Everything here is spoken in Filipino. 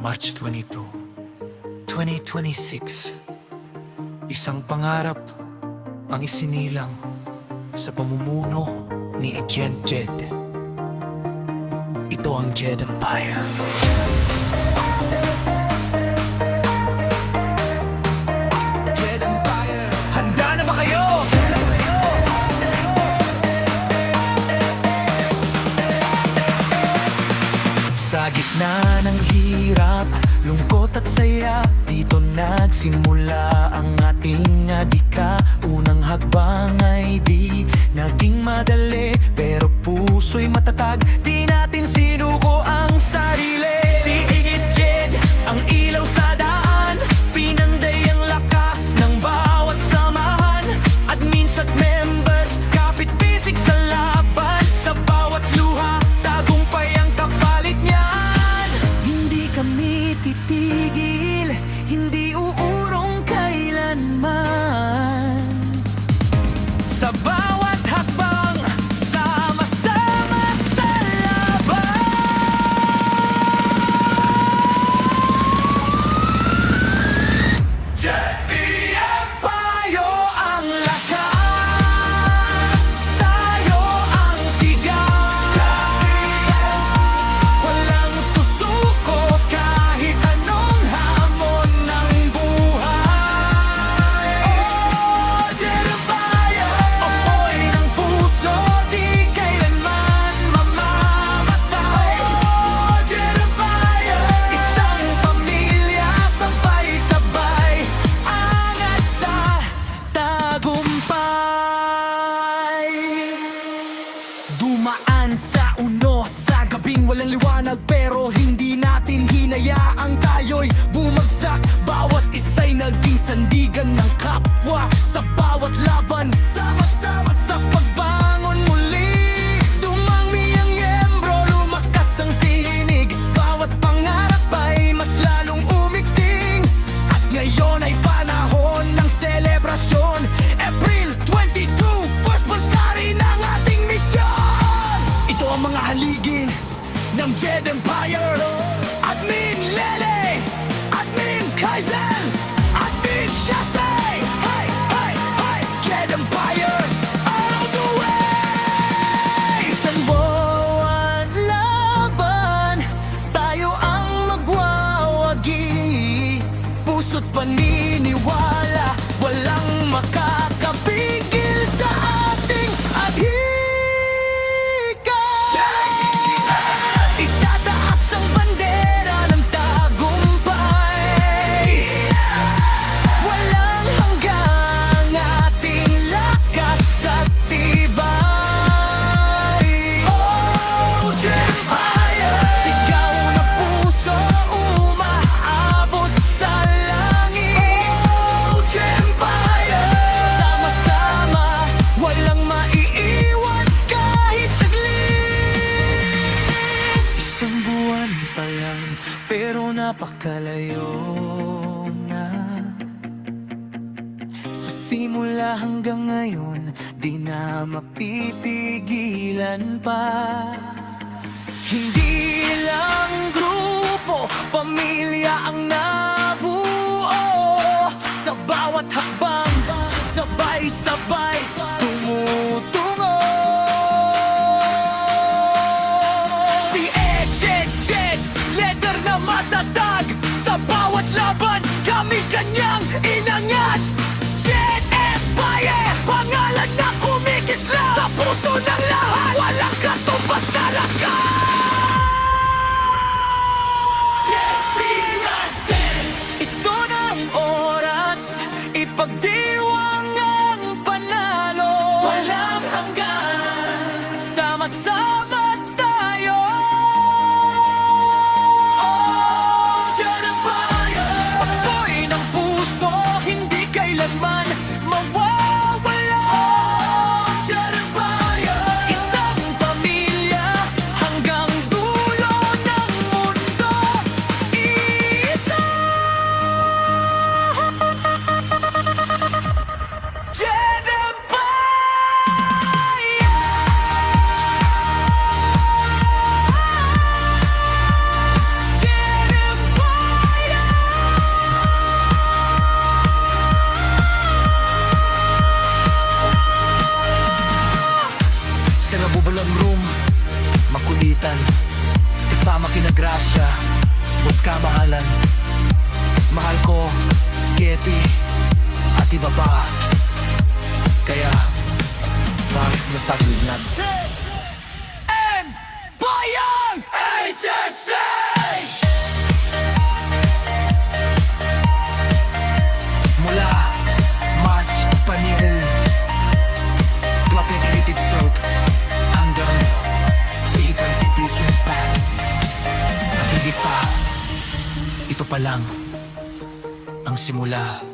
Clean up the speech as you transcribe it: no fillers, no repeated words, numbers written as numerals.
March 22, 2026. Isang pangarap ang isinilang sa pamumuno ni Agent Jed. Ito ang Jed Empire. Jed Empire, handa na ba kayo? Sa gitna ng hirap, lungkot at saya, dito nagsimula ang ating adhika. Unang hakbang ay di naging madali, pero puso'y matatag, di natin sinuko ang sarili. Si Agent Jed, ang ilaw sa daan, pinanday ang lakas ng bawat samahan. Admins at members, kapit bisig sa laban, sa bawat luha, tagumpay ang kapalit niyan. Hindi kami titigil, hindi uurong kailanman. Sa bawat hakbang, sama-sama sa laban. Jed Empire ang lakas, tayo ang sigaw. Walang susuko kahit anong hamon ng buhay. Oh, Jed Empire, apoy ng puso, di kailanman mamamatay. Oh, Jed Empire, isang pamilya, sabay-sabay, angat sa tagumpay. Dumaan sa unos, sa gabing walang liwanag, pero hindi natin hinayaang tayo'y bumagsak. Bawat isa'y naging sandigan ng kapwa, sa bawat laban, sama-sama sa pagbangon muli. Dumami ang yembro, lumakas ang tinig, bawat pangarap ay mas lalong umigting. At ngayon ay panahon ng selebrasyon, April 22, first monthsary ng ating misyon. Ito ang mga haligin ng Jed Empire. Admin Lele, Admin Kaizen, Admin Shasay. Hey, hey, hey, Jed Empire all the way. Isang buwan laban, tayo ang magwawagi. Puso't paniniwala, walang makakapigil sa ating adhika. Itataas ang bandera ng tagumpay. Walang hanggang ating lakas at tibay. Oh, Jed Empire, sigaw na puso, umaabot sa langit. Oh, Jed Empire, sama-sama, walang maiiwan kahit saglit. Isang buwan pa lang, pero napakalayo na. Sa simula hanggang ngayon, di na mapipigilan pa. Hindi lang grupo, pamilya ang nabuo. Sa bawat hakbang, sabay-sabay tumutungo. Si Agent Jed, leader na matatag, sa bawat laban, kami kanyang inangat. Jed Empire, pangalan na kumikislap sa puso ng lahat, walang katumbas na lakas. Ito na ang oras, ipagdiwang ang panalo. Walang hanggan, sama-sama tayo. Oh, Jed Empire, apoy ng puso, hindi kailanman Nathan, kasama kina Gracia, Boss Kamahalan, mahal ko, Getty, at iba pa. Kaya, bakit nasaglit natin? And Bayang HSC! Mula March Panil, Propagated Soap, hanggang Ipan Future Band. At hindi pa, ito pa lang ang simula.